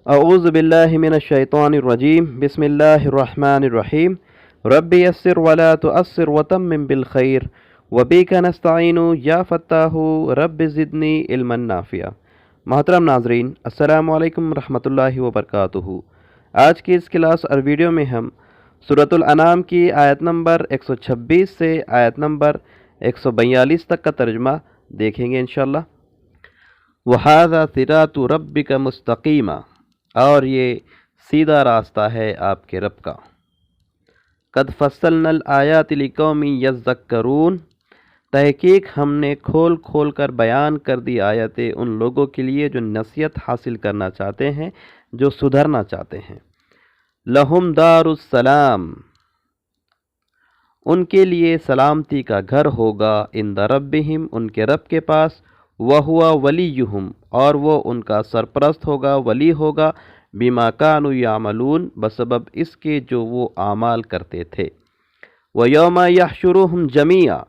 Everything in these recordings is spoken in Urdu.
اعوذ باللہ من الشیطان الرجیم بسم اللہ الرحمن الرحیم رب یسر ولا تؤثر وتمم بالخیر وبک نستعین یا فتاح رب زدنی علما نافعا۔ محترم ناظرین، السلام علیکم ورحمۃ اللہ وبرکاتہ۔ آج کی اس کلاس اور ویڈیو میں ہم سورۃ الانعام کی آیت نمبر 126 سے آیت نمبر 142 تک کا ترجمہ دیکھیں گے انشاءاللہ۔ وَهَذَا صِرَاطُ رَبِّكَ مُسْتَقِيمًا، اور یہ سیدھا راستہ ہے آپ کے رب کا۔ قَدْ فَصَّلْنَا الْآيَاتِ لِقَوْمٍ يَذَّكَّرُونَ، تحقیق ہم نے کھول کھول کر بیان کر دی آیتیں ان لوگوں کے لیے جو نصیحت حاصل کرنا چاہتے ہیں، جو سدھرنا چاہتے ہیں۔ لَهُمْ دَارُ السَّلَامِ، ان کے لیے سلامتی کا گھر ہوگا، عند ربہم، ان کے رب کے پاس، وَهُوَ وَلِيُّهُمْ، اور وہ ان کا سرپرست ہوگا، ولی ہوگا، بِمَا كَانُوا يَعْمَلُونَ، بسبب اس کے جو وہ اعمال کرتے تھے۔ وَيَوْمَ يَحْشُرُهُمْ جَمِيعًا،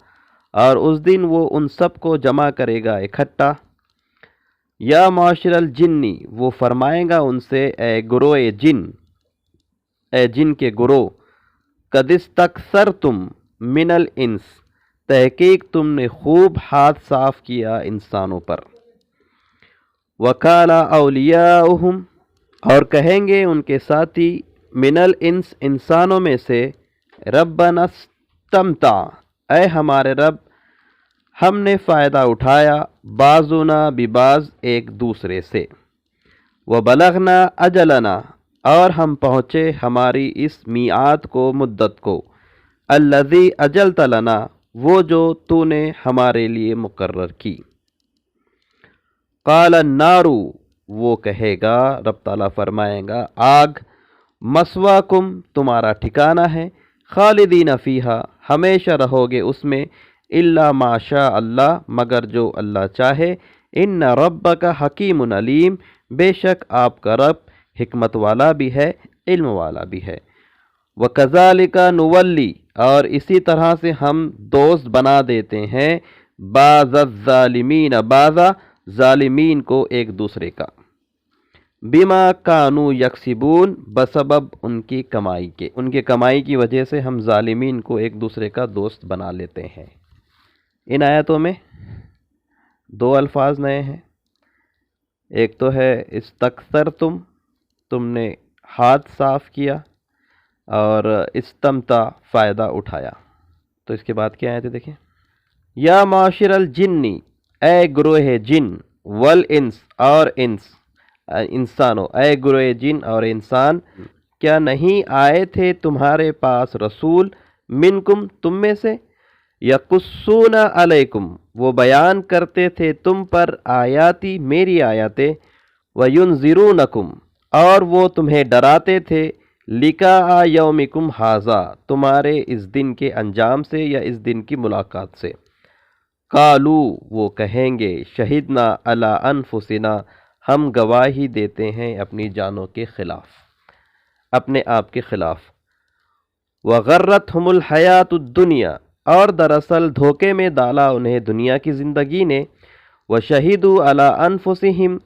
اور اس دن وہ ان سب کو جمع کرے گا اکٹھا۔ یا معاشر الجن، وہ فرمائے گا ان سے، اے گروہ جن، اے جن کے گروہ، قد استکثرتم من الانس، تحقیق تم نے خوب ہاتھ صاف کیا انسانوں پر۔ وقال اولیاؤہم، اور کہیں گے ان کے ساتھی، من الانس، انسانوں میں سے، ربنا استمتع، اے ہمارے رب، ہم نے فائدہ اٹھایا، بعضنا ببعض، ایک دوسرے سے، وبلغنا اجلنا، اور ہم پہنچے ہماری اس میعاد کو، مدت کو، الذی اجلت لنا، وہ جو تو نے ہمارے لیے مقرر کی۔ قال النار، وہ کہے گا، رب تعالیٰ فرمائے گا، آگ، مسواکم، تمہارا ٹھکانہ ہے، خالدین فیہا، ہمیشہ رہو گے اس میں، الا ما شاء اللہ، مگر جو اللہ چاہے، ان ربک حکیم علیم، بے شک آپ کا رب حکمت والا بھی ہے، علم والا بھی ہے۔ وَكَذَلِكَ نُوَلِّي، اور اسی طرح سے ہم دوست بنا دیتے ہیں، بعض الظالمین، بعضا، ظالمین کو ایک دوسرے کا، بما کانوا یکسبون، بسبب ان کی کمائی کے، ان کے کمائی کی وجہ سے ہم ظالمین کو ایک دوسرے کا دوست بنا لیتے ہیں۔ ان آیتوں میں دو الفاظ نئے ہیں، ایک تو ہے استکثرتم، تم نے ہاتھ صاف کیا، اور استمتع، فائدہ اٹھایا۔ تو اس کے بعد کیا آیتیں دیکھیں۔ یا معاشر الجن، اے گروہ جن، والانس، اور انسانوں، اے گروہ جن اور انسان، کیا نہیں آئے تھے تمہارے پاس رسول، منکم، تم میں سے، یقصون علیکم، وہ بیان کرتے تھے تم پر، آیاتی، میری آیاتیں، وینذرونکم، اور وہ تمہیں ڈراتے تھے، لقاء یومکم ھذا، تمہارے اس دن کے انجام سے یا اس دن کی ملاقات سے۔ قالو، وہ کہیں گے، شہدنا علی انفسنا، ہم گواہی دیتے ہیں اپنی جانوں کے خلاف، اپنے آپ کے خلاف۔ وغرتہم الحیات الدنیا، اور دراصل دھوکے میں ڈالا انہیں دنیا کی زندگی نے، وشہدوا علی انفسہم،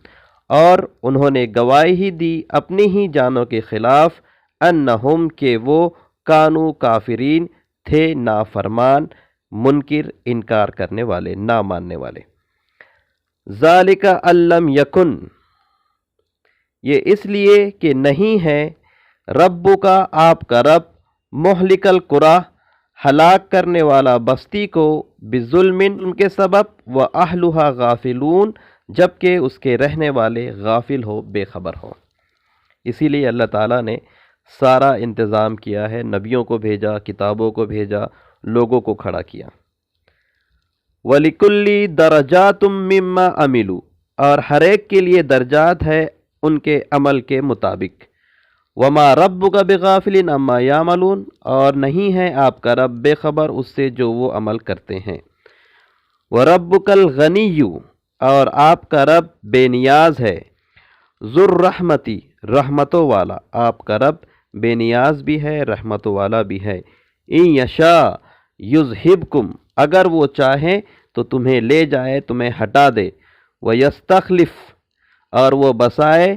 اور انہوں نے گواہی دی اپنی ہی جانوں کے خلاف، انہم، کہ وہ، کانوا کافرین، تھے نافرمان، منکر، انکار کرنے والے، نہ ماننے والے۔ ذالک ان لم یکن، یہ اس لیے کہ نہیں ہے، ربک، آپ کا رب، مہلک القری، ہلاک کرنے والا بستی کو، بظلم، ان کے سبب، واہلھا غافلون، جبکہ اس کے رہنے والے غافل ہو، بے خبر ہو۔ اسی لیے اللہ تعالیٰ نے سارا انتظام کیا ہے، نبیوں کو بھیجا، کتابوں کو بھیجا، لوگوں کو کھڑا کیا۔ وَلِكُلِّ دَرَجَاتٌ مِّمَّا عَمِلُوا، اور ہر ایک کے لیے درجات ہے ان کے عمل کے مطابق۔ وَمَا رَبُّكَ بِغَافِلٍ عَمَّا يَعْمَلُونَ، اور نہیں ہے آپ کا رب بے خبر اس سے جو وہ عمل کرتے ہیں۔ وَرَبُّكَ الْغَنِيُّ، اور آپ کا رب بے نیاز ہے، ذُو الرَّحْمَةِ، رحمتوں والا، آپ کا رب بے نیاز بھی ہے، رحمتوں والا بھی ہے۔ اِن یشاء یذھبکم، اگر وہ چاہیں تو تمہیں لے جائے، تمہیں ہٹا دے، وَیَسْتَخْلِفْ، اور وہ بسائے،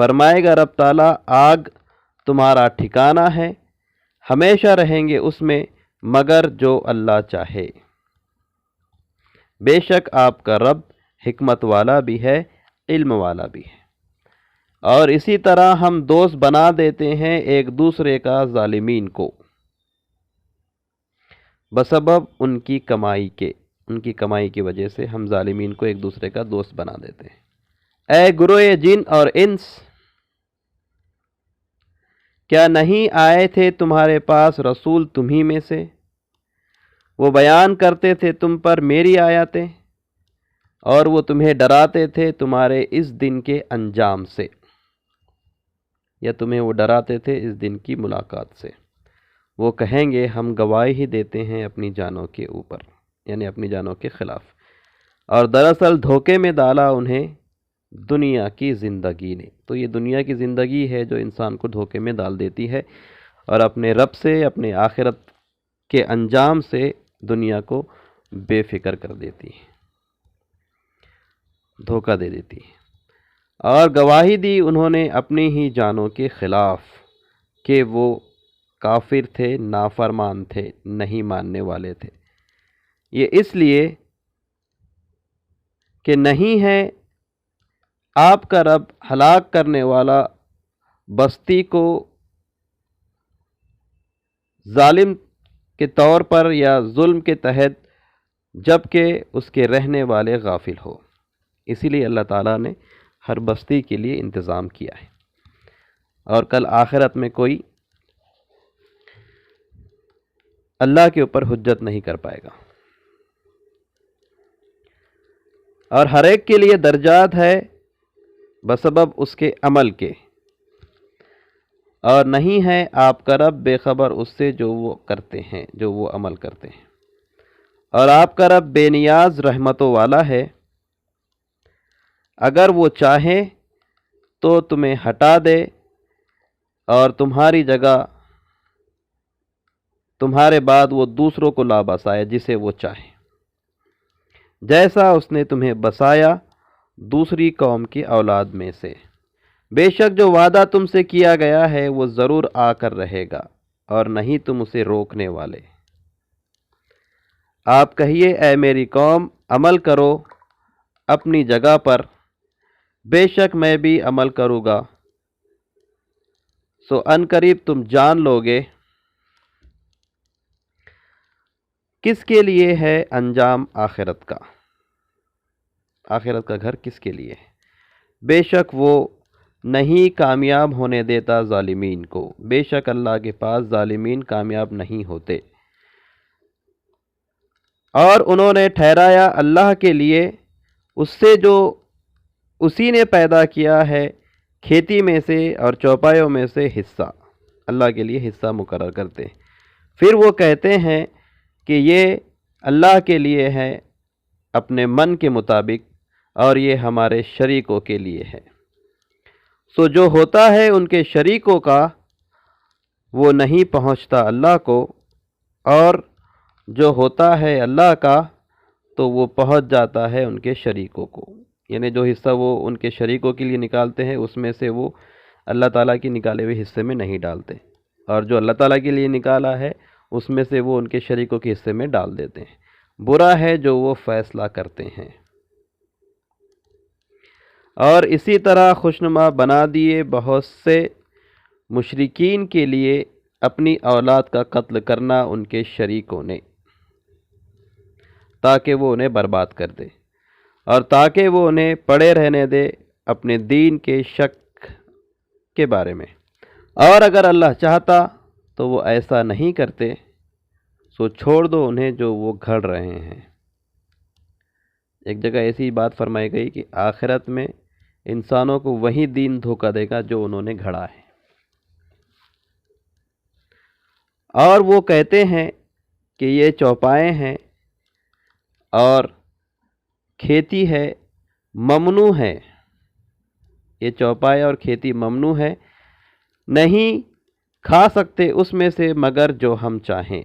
فرمائے گا رب تعالیٰ آگ تمہارا ٹھکانہ ہے، ہمیشہ رہیں گے اس میں مگر جو اللہ چاہے۔ بے شک آپ کا رب حکمت والا بھی ہے، علم والا بھی ہے۔ اور اسی طرح ہم دوست بنا دیتے ہیں ایک دوسرے کا ظالمین کو بسبب ان کی کمائی کی وجہ سے ہم ظالمین کو ایک دوسرے کا دوست بنا دیتے ہیں۔ اے گروہ جن اور انس، کیا نہیں آئے تھے تمہارے پاس رسول تمہیں میں سے؟ وہ بیان کرتے تھے تم پر میری آیاتیں، اور وہ تمہیں ڈراتے تھے تمہارے اس دن کے انجام سے، یا تمہیں وہ ڈراتے تھے اس دن کی ملاقات سے۔ وہ کہیں گے ہم گواہی ہی دیتے ہیں اپنی جانوں کے اوپر، یعنی اپنی جانوں کے خلاف، اور دراصل دھوکے میں ڈالا انہیں دنیا کی زندگی نے۔ تو یہ دنیا کی زندگی ہے جو انسان کو دھوکے میں ڈال دیتی ہے اور اپنے رب سے، اپنے آخرت کے انجام سے دنیا کو بے فکر کر دیتی ہے، دھوکہ دے دیتی ہے۔ اور گواہی دی انہوں نے اپنی ہی جانوں کے خلاف کہ وہ کافر تھے، نافرمان تھے، نہیں ماننے والے تھے۔ یہ اس لیے کہ نہیں ہے آپ کا رب ہلاک کرنے والا بستی کو ظالم کے طور پر یا ظلم کے تحت، جبکہ اس کے رہنے والے غافل ہو۔ اسی لیے اللہ تعالیٰ نے ہر بستی کے لیے انتظام کیا ہے، اور کل آخرت میں کوئی اللہ کے اوپر حجت نہیں کر پائے گا۔ اور ہر ایک کے لیے درجات ہے بسبب اس کے عمل کے، اور نہیں ہے آپ کا رب بے خبر اس سے جو وہ کرتے ہیں، جو وہ عمل کرتے ہیں۔ اور آپ کا رب بے نیاز رحمتوں والا ہے، اگر وہ چاہے تو تمہیں ہٹا دے اور تمہاری جگہ تمہارے بعد وہ دوسروں کو لا بسائے جسے وہ چاہے، جیسا اس نے تمہیں بسایا دوسری قوم کی اولاد میں سے۔ بے شک جو وعدہ تم سے کیا گیا ہے وہ ضرور آ کر رہے گا، اور نہیں تم اسے روکنے والے۔ آپ کہیے اے میری قوم، عمل کرو اپنی جگہ پر، بے شک میں بھی عمل کروں گا، سو ان قریب تم جان لوگے کس کے لیے ہے انجام آخرت کا، آخرت کا گھر کس کے لیے ہے۔ بے شک وہ نہیں کامیاب ہونے دیتا ظالمین کو، بے شک اللہ کے پاس ظالمین کامیاب نہیں ہوتے۔ اور انہوں نے ٹھہرایا اللہ کے لیے اس سے جو اسی نے پیدا کیا ہے کھیتی میں سے اور چوپایوں میں سے حصہ، اللہ کے لیے حصہ مقرر کرتے ہیں۔ پھر وہ کہتے ہیں کہ یہ اللہ کے لیے ہے اپنے من کے مطابق، اور یہ ہمارے شریکوں کے لیے ہے۔ سو جو ہوتا ہے ان کے شریکوں کا وہ نہیں پہنچتا اللہ کو، اور جو ہوتا ہے اللہ کا تو وہ پہنچ جاتا ہے ان کے شریکوں کو، یعنی جو حصہ وہ ان کے شریکوں کے لیے نکالتے ہیں اس میں سے وہ اللہ تعالیٰ کی نکالے ہوئے حصے میں نہیں ڈالتے، اور جو اللہ تعالیٰ کے لیے نکالا ہے اس میں سے وہ ان کے شریکوں کے حصے میں ڈال دیتے ہیں۔ برا ہے جو وہ فیصلہ کرتے ہیں۔ اور اسی طرح خوشنما بنا دیے بہت سے مشرکین کے لیے اپنی اولاد کا قتل کرنا ان کے شریکوں نے، تاکہ وہ انہیں برباد کر دے، اور تاکہ وہ انہیں پڑے رہنے دے اپنے دین کے شک کے بارے میں۔ اور اگر اللہ چاہتا تو وہ ایسا نہیں کرتے، سو چھوڑ دو انہیں جو وہ گھڑ رہے ہیں۔ ایک جگہ ایسی بات فرمائی گئی کہ آخرت میں انسانوں کو وہی دین دھوکہ دے گا جو انہوں نے گھڑا ہے۔ اور وہ کہتے ہیں کہ یہ چوپائے ہیں اور کھیتی ہے، ممنوع ہے، یہ چوپائے اور کھیتی ممنوع ہے، نہیں کھا سکتے اس میں سے مگر جو ہم چاہیں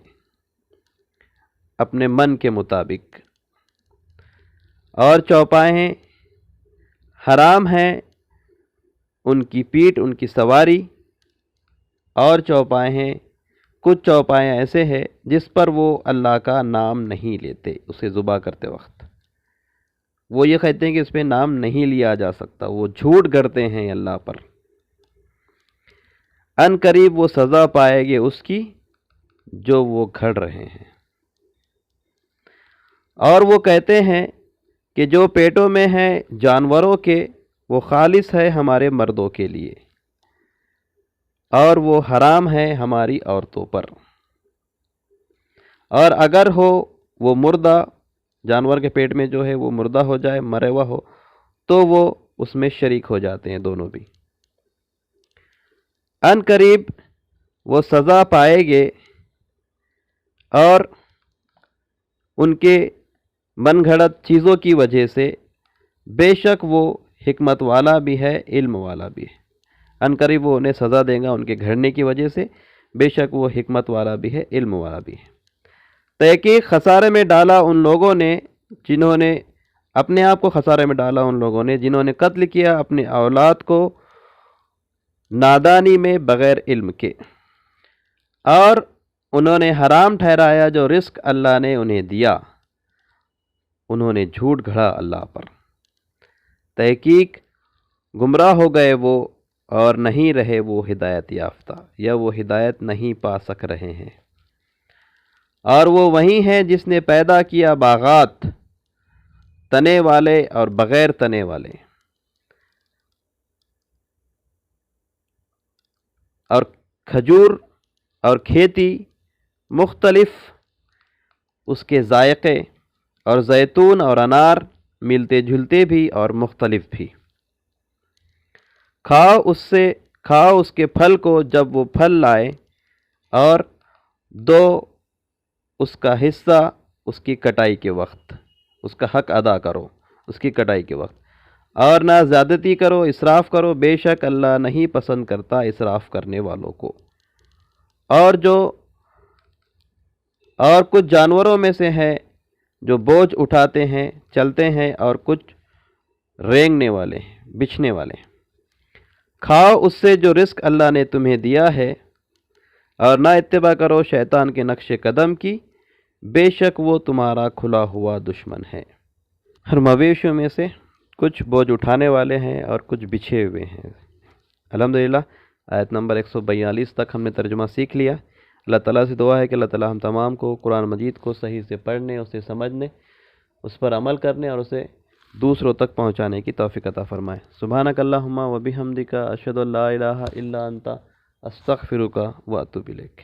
اپنے من کے مطابق۔ اور چوپائے حرام ہیں ان کی پیٹھ، ان کی سواری اور چوپائے ہیں، کچھ چوپائے ایسے ہیں جس پر وہ اللہ کا نام نہیں لیتے اسے ذبح کرتے وقت۔ وہ یہ کہتے ہیں کہ اس پہ نام نہیں لیا جا سکتا، وہ جھوٹ گڑتے ہیں اللہ پر۔ ان قریب وہ سزا پائے گے اس کی جو وہ گھڑ رہے ہیں۔ اور وہ کہتے ہیں کہ جو پیٹوں میں ہیں جانوروں کے وہ خالص ہے ہمارے مردوں کے لیے، اور وہ حرام ہے ہماری عورتوں پر، اور اگر ہو وہ مردہ، جانور کے پیٹ میں جو ہے وہ مردہ ہو جائے، مرے ہوا ہو، تو وہ اس میں شریک ہو جاتے ہیں دونوں بھی۔ ان قریب وہ سزا پائے گے، اور ان کے من گھڑت چیزوں کی وجہ سے بے شک وہ حکمت والا بھی ہے، علم والا بھی ہے۔ ان قریب وہ انہیں سزا دے گا ان کے گھڑنے کی وجہ سے، بے شک وہ حکمت والا بھی ہے، علم والا بھی ہے۔ تحقیق خسارے میں ڈالا ان لوگوں نے جنہوں نے اپنے آپ کو خسارے میں ڈالا، ان لوگوں نے جنہوں نے قتل کیا اپنے اولاد کو نادانی میں بغیر علم کے، اور انہوں نے حرام ٹھہرایا جو رزق اللہ نے انہیں دیا، انہوں نے جھوٹ گھڑا اللہ پر۔ تحقیق گمراہ ہو گئے وہ، اور نہیں رہے وہ ہدایت یافتہ، یا وہ ہدایت نہیں پا سک رہے ہیں۔ اور وہ وہی ہیں جس نے پیدا کیا باغات، تنے والے اور بغیر تنے والے، اور کھجور اور کھیتی مختلف اس کے ذائقے، اور زیتون اور انار ملتے جلتے بھی اور مختلف بھی۔ کھاؤ اس کے پھل کو جب وہ پھل لائے، اور دو اس کا حصہ اس کی کٹائی کے وقت، اس کا حق ادا کرو اس کی کٹائی کے وقت، اور نہ زیادتی کرو، اسراف کرو، بے شک اللہ نہیں پسند کرتا اسراف کرنے والوں کو۔ اور کچھ جانوروں میں سے ہے جو بوجھ اٹھاتے ہیں، چلتے ہیں، اور کچھ رینگنے والے ہیں، بچھنے والے ہیں۔ کھاؤ اس سے جو رزق اللہ نے تمہیں دیا ہے، اور نہ اتباع کرو شیطان کے نقش قدم کی، بے شک وہ تمہارا کھلا ہوا دشمن ہے۔ ہر مویشیوں میں سے کچھ بوجھ اٹھانے والے ہیں اور کچھ بچھے ہوئے ہیں۔ الحمدللہ آیت نمبر 142 تک ہم نے ترجمہ سیکھ لیا۔ اللہ تعالیٰ سے دعا ہے کہ اللہ تعالیٰ ہم تمام کو قرآن مجید کو صحیح سے پڑھنے، اسے سمجھنے، اس پر عمل کرنے اور اسے دوسروں تک پہنچانے کی توفیق عطا فرمائے۔ سبحانک اللہم و بحمدک، اشہد ان لا الہ الا انت، استغفرک و اتوب الیک۔